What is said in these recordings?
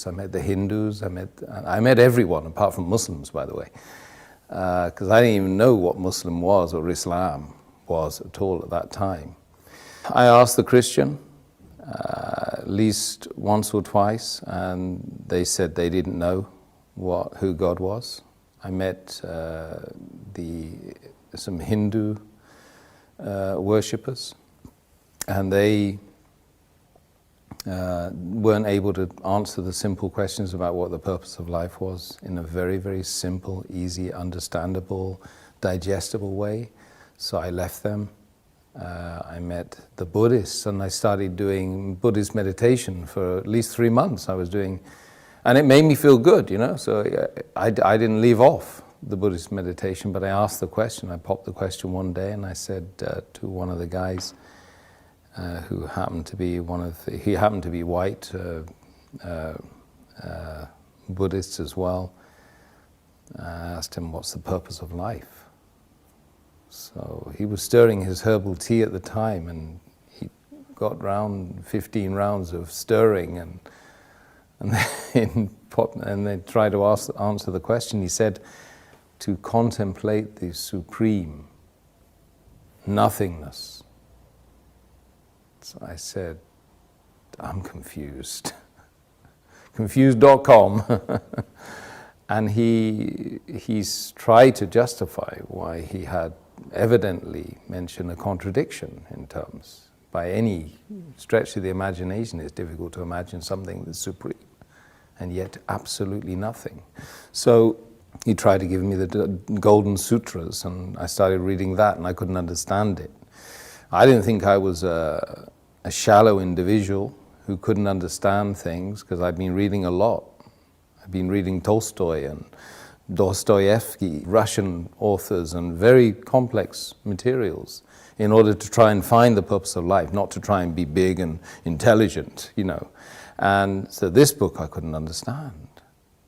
I met the Hindus, I met everyone apart from Muslims, by the way, because I didn't even know what Muslim was or Islam was at all at that time. I asked the Christian at least once or twice, and they said they didn't know who God was. I met some Hindu worshippers, and they weren't able to answer the simple questions about what the purpose of life was in a very, very simple, easy, understandable, digestible way. So I left them. I met the Buddhists, and I started doing Buddhist meditation for at least 3 months. I was doing, and it made me feel good, you know. So I didn't leave off the Buddhist meditation, but I asked the question. I popped the question one day, and I said to one of the guys, who happened to be he happened to be white, Buddhist as well. I asked him, what's the purpose of life? So he was stirring his herbal tea at the time, and he got round 15 rounds of stirring, and they tried to answer the question. He said, to contemplate the supreme nothingness. So I said, I'm confused. Confused.com. And he's tried to justify why he had evidently mentioned a contradiction in terms. By any stretch of the imagination, it's difficult to imagine something that's supreme and yet absolutely nothing. So he tried to give me the Golden Sutras, and I started reading that, and I couldn't understand it. I didn't think I was a shallow individual who couldn't understand things, because I'd been reading a lot. I've been reading Tolstoy and Dostoevsky, Russian authors, and very complex materials in order to try and find the purpose of life, not to try and be big and intelligent, you know. And so this book I couldn't understand.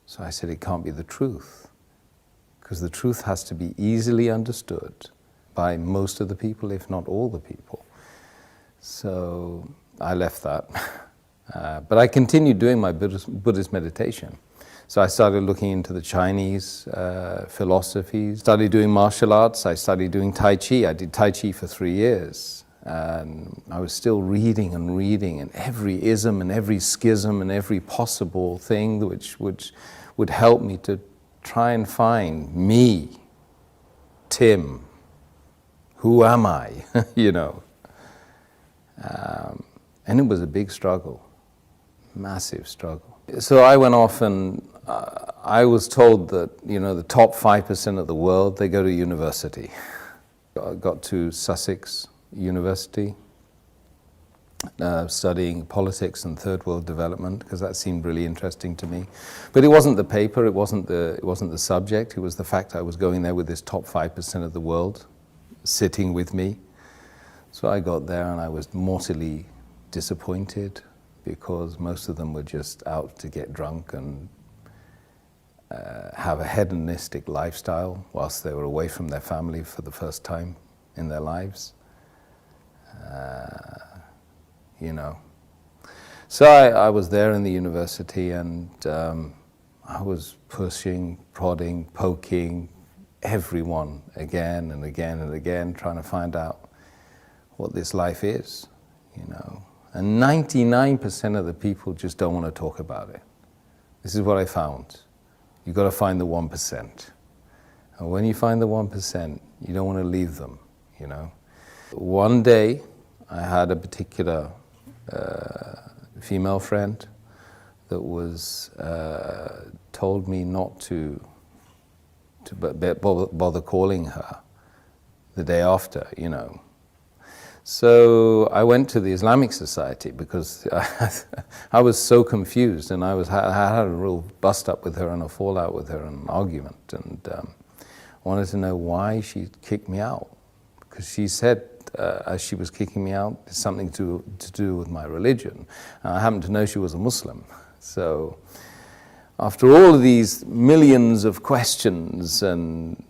So I said, it can't be the truth, because the truth has to be easily understood by most of the people, if not all the people. So I left that. But I continued doing my Buddhist meditation. So I started looking into the Chinese philosophies, started doing martial arts, I started doing Tai Chi. I did Tai Chi for 3 years. And I was still reading, and every ism and every schism and every possible thing which would help me to try and find me, Tim, who am I, you know. And it was a big struggle, massive struggle. So I went off, and I was told that, you know, the top 5% of the world, they go to university. I got to Sussex University, studying politics and third world development, because that seemed really interesting to me. But it wasn't the paper, it wasn't the subject, it was the fact I was going there with this top 5% of the world sitting with me. So I got there, and I was mortally disappointed, because most of them were just out to get drunk and have a hedonistic lifestyle whilst they were away from their family for the first time in their lives. You know. So I was there in the university, and I was pushing, prodding, poking everyone again and again and again, trying to find out what this life is, you know. And 99% of the people just don't want to talk about it. This is what I found. You've got to find the 1%. And when you find the 1%, you don't want to leave them, you know. One day, I had a particular female friend that was told me not to bother calling her the day after, you know. So I went to the Islamic Society, because I was so confused, and I had a real bust up with her and a fallout with her and an argument, and wanted to know why she kicked me out, because she said, as she was kicking me out, it's something to do with my religion. And I happened to know she was a Muslim. So after all of these millions of questions and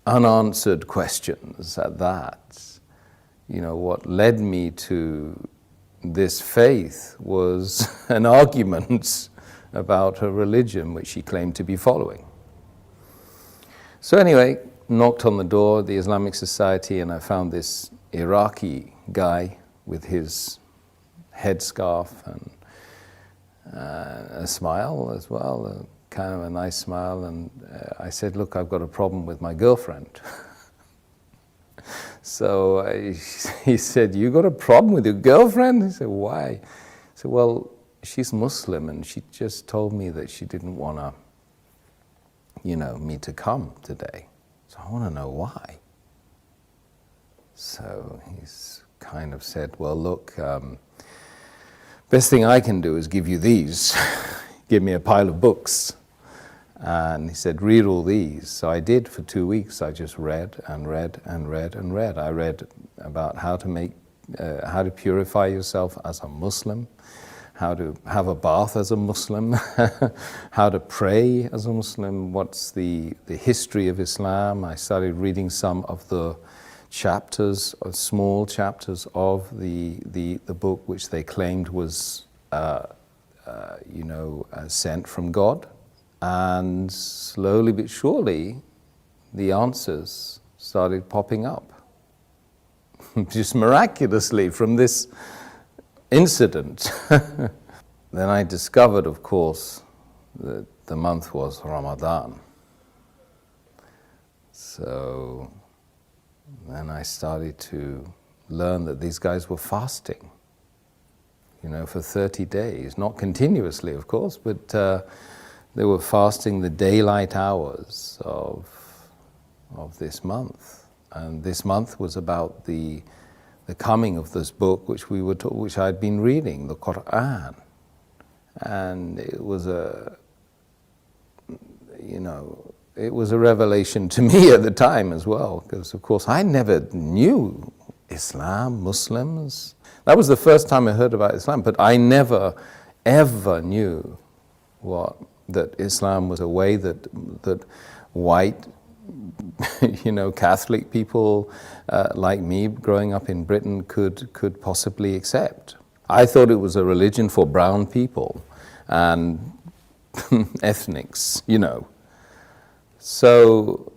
unanswered questions at that, you know, what led me to this faith was an argument about a religion which she claimed to be following. So anyway, knocked on the door of the Islamic Society, and I found this Iraqi guy with his headscarf and a smile as well, kind of a nice smile, and I said, look, I've got a problem with my girlfriend. So he said, you got a problem with your girlfriend? He said, why? I said, well, she's Muslim, and she just told me that she didn't want to, me to come today. So I want to know why. So he's kind of said, well, look, best thing I can do is give you these. Give me a pile of books. And he said, read all these. So I did for 2 weeks. I just read and read and read and read. I read about how to purify yourself as a Muslim, how to have a bath as a Muslim, how to pray as a Muslim, what's the history of Islam. I started reading some of the chapters, small chapters of the book which they claimed was, sent from God. And slowly but surely, the answers started popping up. Just miraculously from this incident. Then I discovered, of course, that the month was Ramadan. So then I started to learn that these guys were fasting, for 30 days. Not continuously, of course, but they were fasting the daylight hours of this month. And this month was about the coming of this book which I'd been reading, the Quran. And it was a revelation to me at the time as well, because of course I never knew Islam, Muslims. That was the first time I heard about Islam, but I never ever knew that Islam was a way that white, Catholic people like me growing up in Britain could possibly accept. I thought it was a religion for brown people and ethnics, So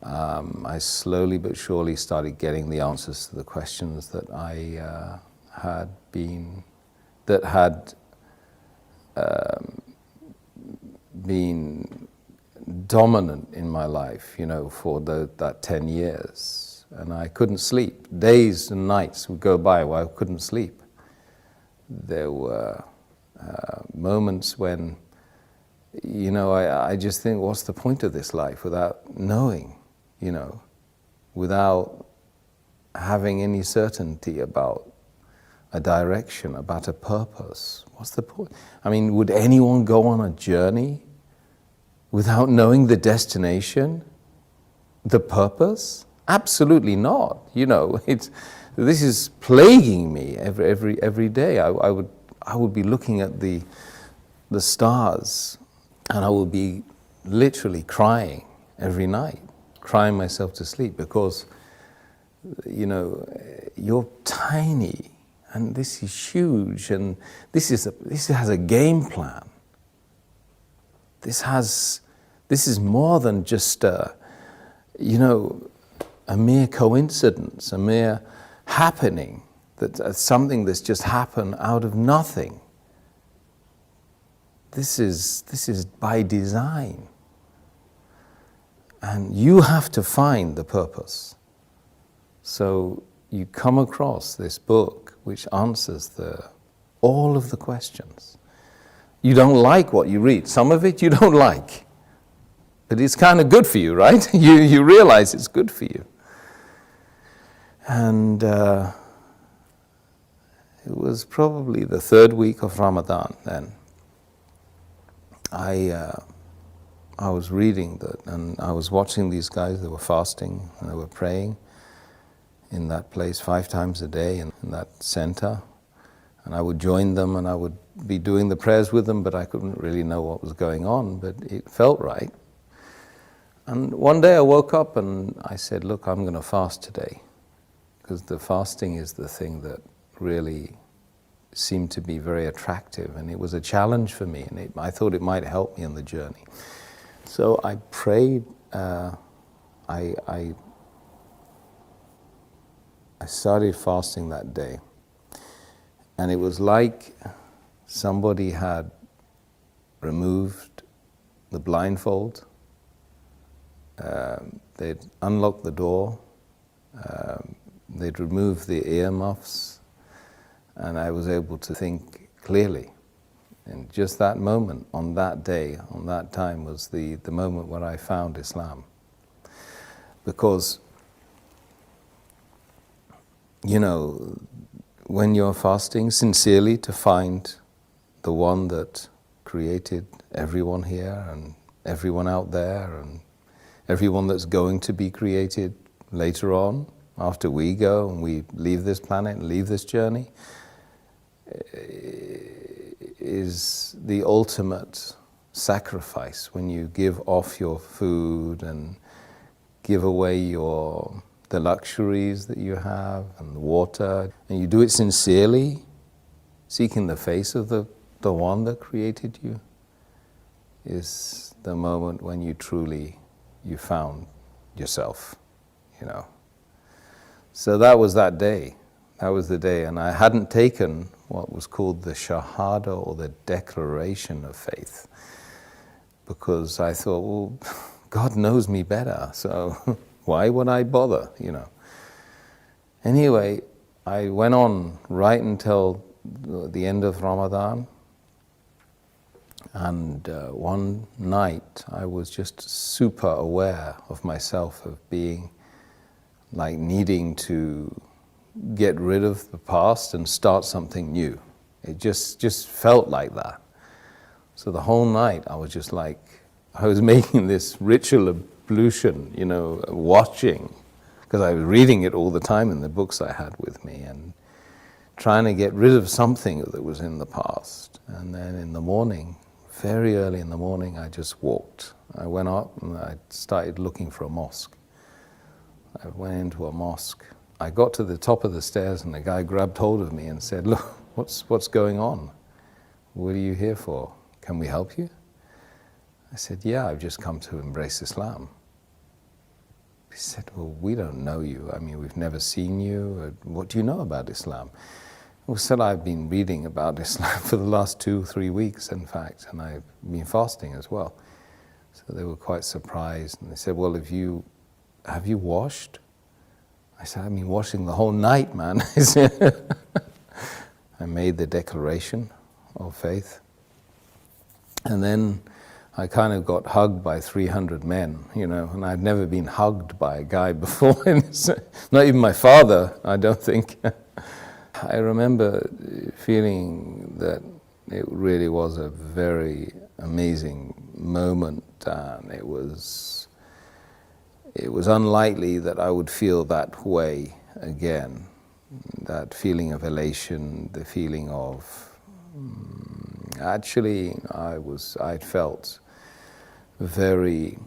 I slowly but surely started getting the answers to the questions that I had been dominant in my life, for that 10 years. And I couldn't sleep. Days and nights would go by where I couldn't sleep. There were moments when, I just think, what's the point of this life without knowing, without having any certainty about a direction, about a purpose? What's the point? I mean, would anyone go on a journey without knowing the destination, the purpose? Absolutely not. This is plaguing me every day. I would be looking at the stars, and I would be literally crying every night, crying myself to sleep, because you're tiny, and this is huge, and this has a game plan. This is more than just a mere coincidence, a mere happening, that's something that's just happened out of nothing. This is by design. And you have to find the purpose. So you come across this book which answers all of the questions. You don't like what you read. Some of it you don't like. But it's kind of good for you, right? You realize it's good for you. And it was probably the third week of Ramadan then. I was reading that, and I was watching these guys. They were fasting and they were praying in that place 5 times a day in that center. And I would join them and I would be doing the prayers with them, but I couldn't really know what was going on, but it felt right. And one day I woke up and I said, look, I'm going to fast today, because the fasting is the thing that really seemed to be very attractive, and it was a challenge for me, and I thought it might help me on the journey. So I prayed. I started fasting that day, and it was like somebody had removed the blindfold. They'd unlocked the door. They'd removed the earmuffs, and I was able to think clearly. And just that moment, on that day, on that time, was the moment when I found Islam. Because, you know, when you're fasting sincerely to find the one that created everyone here and everyone out there and everyone that's going to be created later on, after we go and we leave this planet and leave this journey, is the ultimate sacrifice when you give off your food and give away the luxuries that you have and the water, and you do it sincerely, seeking the face of the one that created you, is the moment when you found yourself, you know. So that was that day. That was the day, and I hadn't taken what was called the Shahada, or the declaration of faith, because I thought, well, God knows me better, so why would I bother, you know? Anyway, I went on right until the end of Ramadan, and one night I was just super aware of myself, of being like needing to get rid of the past and start something new. It just felt like that. So the whole night I was just like, I was making this ritual ablution, you know, watching, because I was reading it all the time in the books I had with me, and trying to get rid of something that was in the past. And then in the morning, very early in the morning, I just walked. I went up and I started looking for a mosque. I went into a mosque. I got to the top of the stairs, and the guy grabbed hold of me and said, "Look, what's going on? What are you here for? Can we help you?" I said, "Yeah, I've just come to embrace Islam." He said, "Well, we don't know you. I mean, we've never seen you. What do you know about Islam?" I said, "I've been reading about Islam for the last 2-3 weeks, in fact, and I've been fasting as well." So they were quite surprised, and they said, "Well, have you washed?" I said, "I've been washing the whole night, man." I made the declaration of faith. And then I kind of got hugged by 300 men, you know, and I'd never been hugged by a guy before. Not even my father, I don't think. I remember feeling that it really was a very amazing moment, and it was unlikely that I would feel that way again. That feeling of elation, the feeling of, actually I felt very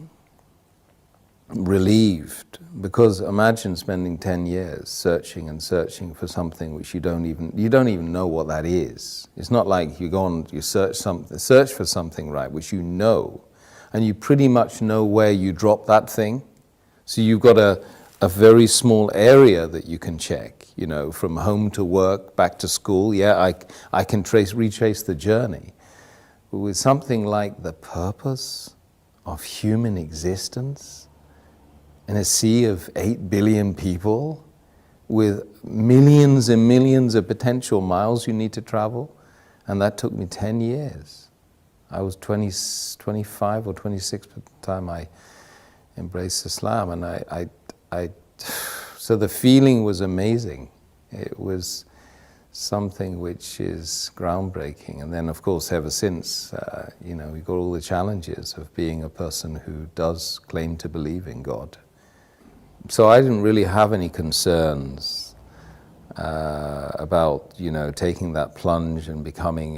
relieved, because imagine spending 10 years searching and searching for something which you don't even know what that is. It's not like you go on, you search for something, right, which you know, and you pretty much know where you drop that thing. So you've got a very small area that you can check, you know, from home to work, back to school. Yeah, I can retrace the journey. But with something like the purpose of human existence in a sea of 8 billion people, with millions and millions of potential miles you need to travel, and that took me 10 years. I was 25 or 26 by the time I embraced Islam, and so the feeling was amazing. It was something which is groundbreaking. And then, of course, ever since, you know, we got all the challenges of being a person who does claim to believe in God. So I didn't really have any concerns about, you know, taking that plunge and becoming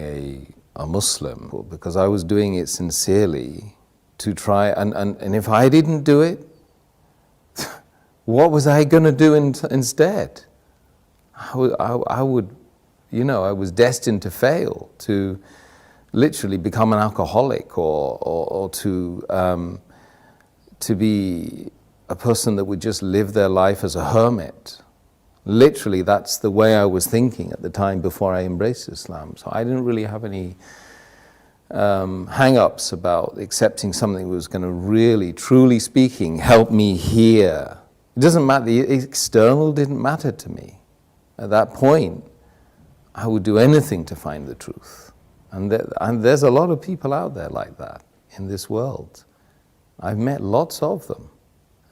a Muslim, because I was doing it sincerely to try, and if I didn't do it, what was I going to do instead? I would, I was destined to fail, to literally become an alcoholic, or to be a person that would just live their life as a hermit. Literally, that's the way I was thinking at the time before I embraced Islam. So I didn't really have any hang-ups about accepting something that was going to really, truly speaking, help me here. It doesn't matter, the external didn't matter to me. At that point, I would do anything to find the truth. And there's a lot of people out there like that in this world. I've met lots of them.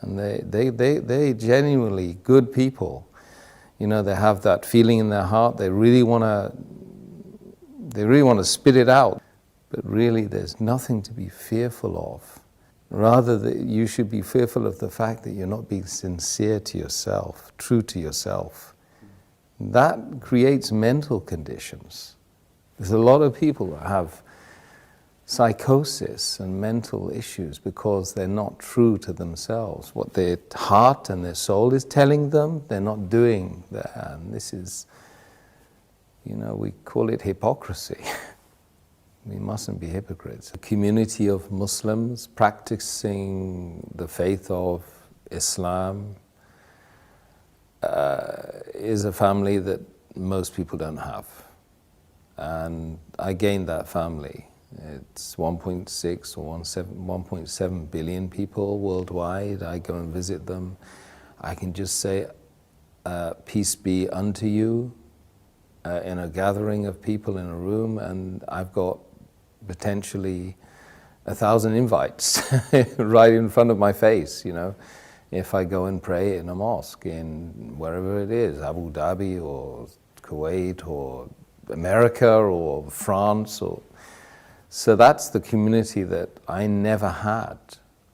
And they genuinely good people. They have that feeling in their heart. They really want to spit it out. But really, there's nothing to be fearful of. Rather, that you should be fearful of the fact that you're not being sincere to yourself, true to yourself. That creates mental conditions. There's a lot of people that have psychosis and mental issues because they're not true to themselves. What their heart and their soul is telling them, they're not doing that. And this is, we call it hypocrisy. We mustn't be hypocrites. A community of Muslims practicing the faith of Islam is a family that most people don't have. And I gained that family. It's 1.6 or 1.7 billion people worldwide. I go and visit them. I can just say, peace be unto you, in a gathering of people in a room, and I've got potentially 1,000 invites right in front of my face, if I go and pray in a mosque in wherever it is, Abu Dhabi or Kuwait or America or France So that's the community that I never had.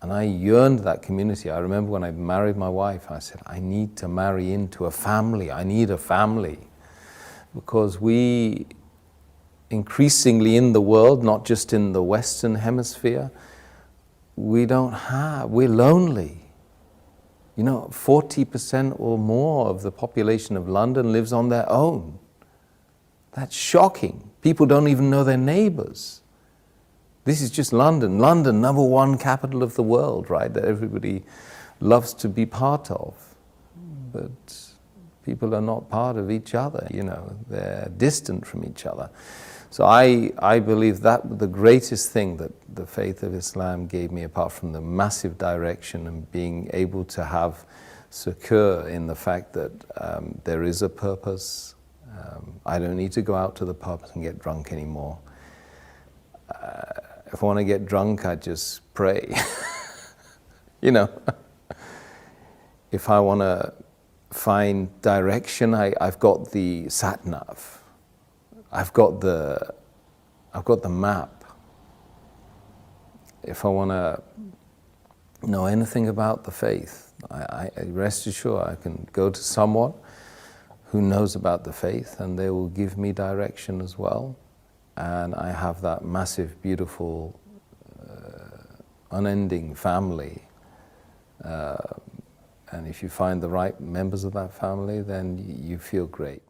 And I yearned that community. I remember when I married my wife, I said, I need to marry into a family. I need a family. Because we, increasingly in the world, not just in the Western Hemisphere, we're lonely. 40% or more of the population of London lives on their own. That's shocking. People don't even know their neighbors. This is just London. London, #1 capital of the world, right? That everybody loves to be part of. But people are not part of each other, they're distant from each other. So I believe that the greatest thing that the faith of Islam gave me, apart from the massive direction and being able to have secure in the fact that there is a purpose. I don't need to go out to the pubs and get drunk anymore. If I want to get drunk, I just pray. If I want to find direction, I've got the sat-nav. I've got the map. If I want to know anything about the faith, I rest assured I can go to someone who knows about the faith, and they will give me direction as well. And I have that massive, beautiful, unending family. And if you find the right members of that family, then you feel great.